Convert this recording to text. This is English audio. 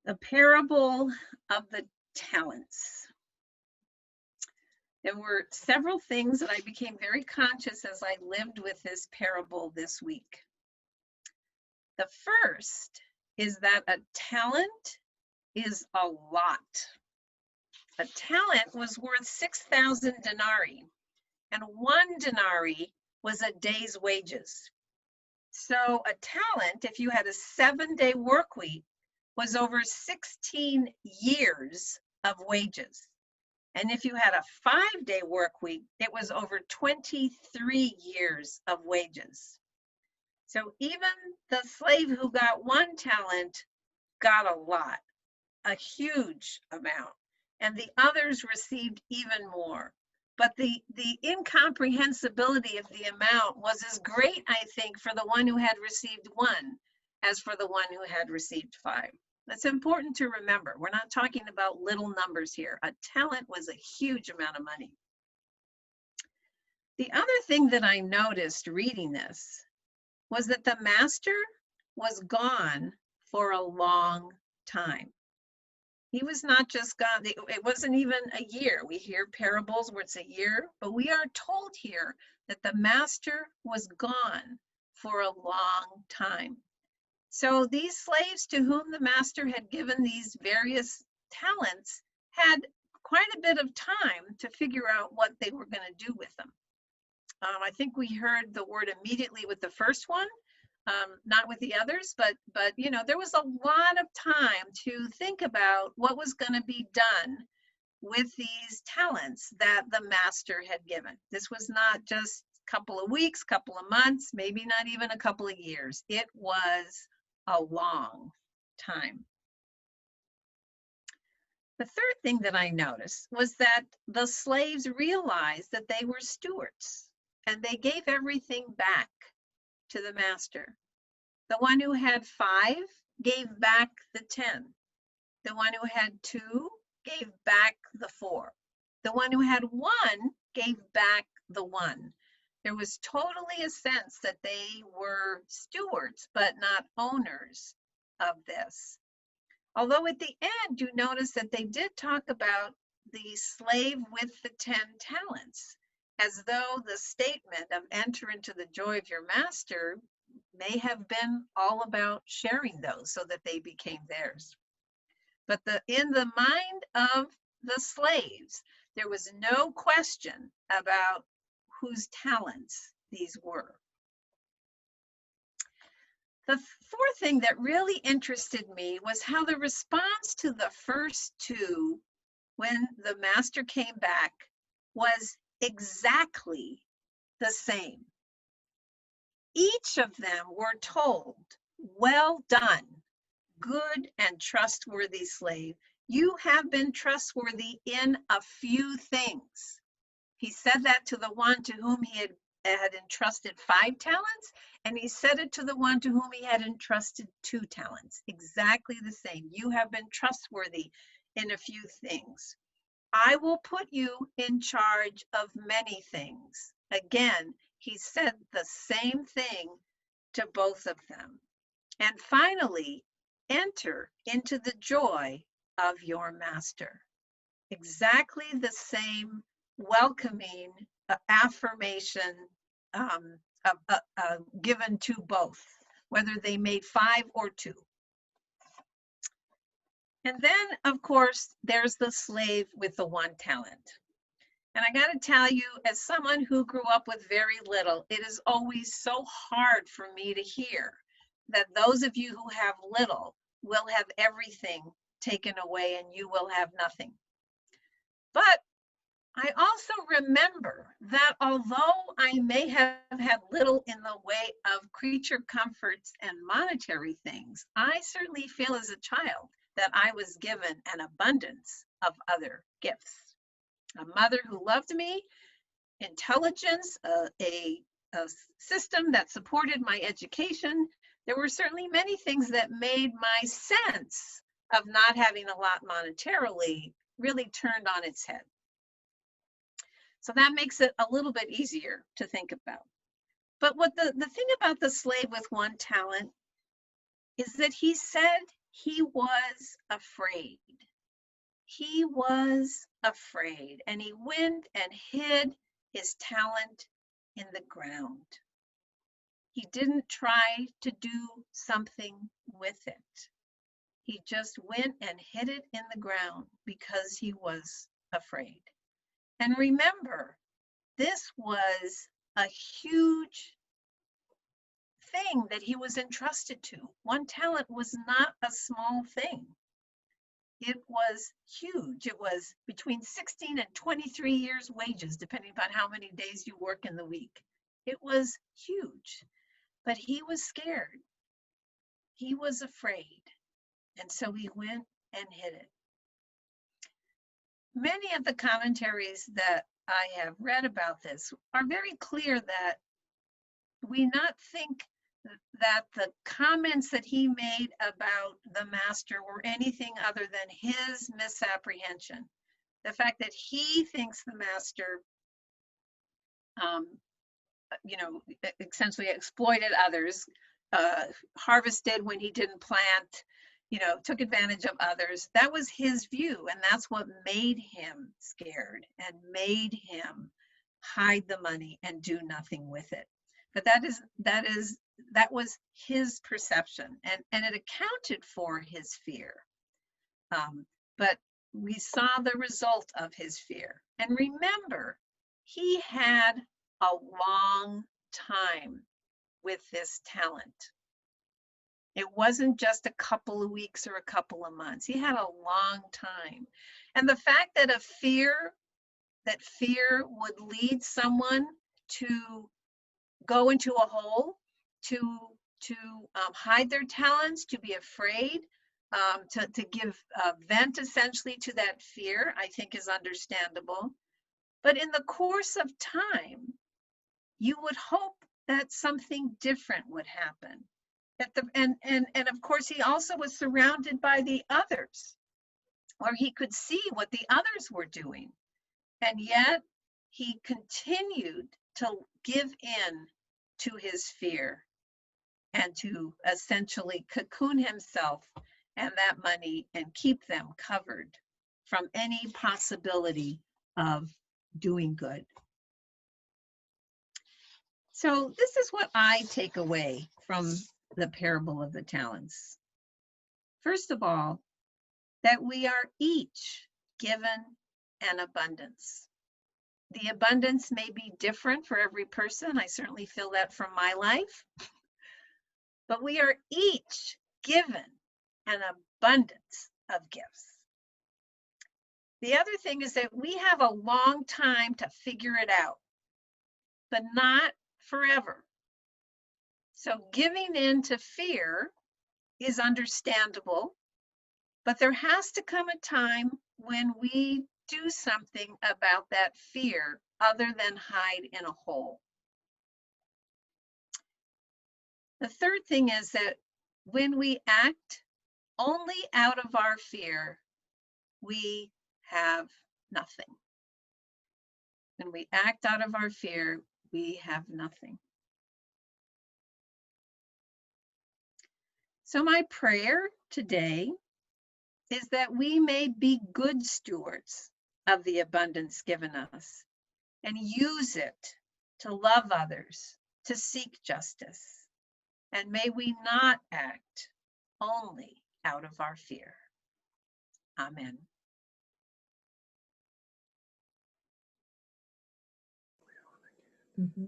The parable of the talents. There were several things that I became very conscious as I lived with this parable this week. The first is that a talent is a lot. A talent was worth 6,000 denarii, and 1 denarii was a day's wages. So a talent, if you had a 7-day work week, was over 16 years of wages. And if you had a 5-day work week, it was over 23 years of wages. So even the slave who got 1 talent got a lot, a huge amount, and the others received even more. But the incomprehensibility of the amount was as great, I think, for the one who had received 1 as for the one who had received 5. That's important to remember. We're not talking about little numbers here. A talent was a huge amount of money. The other thing that I noticed reading this was that the master was gone for a long time. He was not just gone, it wasn't even a year. We hear parables where it's a year, but we are told here that the master was gone for a long time. So these slaves to whom the master had given these various talents had quite a bit of time to figure out what they were going to do with them. I think we heard the word immediately with the first one, not with the others, but you know, there was a lot of time to think about what was going to be done with these talents that the master had given. This was not just a couple of weeks, couple of months, maybe not even a couple of years. It was a long time. The third thing that I noticed was that the slaves realized that they were stewards and they gave everything back to the master. The one who had 5 gave back the 10. The one who had 2 gave back the 4. The one who had 1 gave back the 1. There was totally a sense that they were stewards, but not owners of this. Although at the end, you notice that they did talk about the slave with the 10 talents, as though the statement of enter into the joy of your master may have been all about sharing those so that they became theirs. But in the mind of the slaves, there was no question about whose talents these were. The fourth thing that really interested me was how the response to the first 2, when the master came back, was exactly the same. Each of them were told, well done, good and trustworthy slave. You have been trustworthy in a few things. He said that to the one to whom he had entrusted 5 talents, and he said it to the one to whom he had entrusted 2 talents. Exactly the same. You have been trustworthy in a few things. I will put you in charge of many things. Again, he said the same thing to both of them. And finally, enter into the joy of your master. Exactly the same welcoming affirmation given to both, whether they made 5 or 2. And then, of course, there's the slave with the 1 talent. And I got to tell you, as someone who grew up with very little, it is always so hard for me to hear that those of you who have little will have everything taken away and you will have nothing. But I also remember that although I may have had little in the way of creature comforts and monetary things, I certainly feel as a child that I was given an abundance of other gifts. A mother who loved me, intelligence, a system that supported my education. There were certainly many things that made my sense of not having a lot monetarily really turned on its head. So that makes it a little bit easier to think about. But what the thing about the slave with 1 talent is that he said he was afraid. He was afraid, and he went and hid his talent in the ground. He didn't try to do something with it. He just went and hid it in the ground because he was afraid. And remember, this was a huge thing that he was entrusted to. One talent was not a small thing. It was huge. It was between 16 and 23 years' wages, depending upon how many days you work in the week. It was huge, but he was scared. He was afraid, and so he went and hid it. Many of the commentaries that I have read about this are very clear that we not think that the comments that he made about the master were anything other than his misapprehension. The fact that he thinks the master, essentially exploited others, harvested when he didn't plant, took advantage of others. That was his view, and that's what made him scared and made him hide the money and do nothing with it. But that was his perception, and it accounted for his fear. But we saw the result of his fear. And remember, he had a long time with this talent. It wasn't just a couple of weeks or a couple of months. He had a long time. And the fact that fear would lead someone to go into a hole, to hide their talents, to be afraid, to give vent essentially to that fear, I think is understandable. But in the course of time, you would hope that something different would happen. And of course, he also was surrounded by the others, where he could see what the others were doing. And yet he continued to give in to his fear and to essentially cocoon himself and that money and keep them covered from any possibility of doing good. So this is what I take away from the parable of the talents. First of all, that we are each given an abundance. The abundance may be different for every person. I certainly feel that from my life. But we are each given an abundance of gifts. The other thing is that we have a long time to figure it out, but not forever. So giving in to fear is understandable, but there has to come a time when we do something about that fear other than hide in a hole. The third thing is that when we act only out of our fear, we have nothing. When we act out of our fear, we have nothing. So my prayer today is that we may be good stewards of the abundance given us and use it to love others, to seek justice. And may we not act only out of our fear. Amen. Mm-hmm.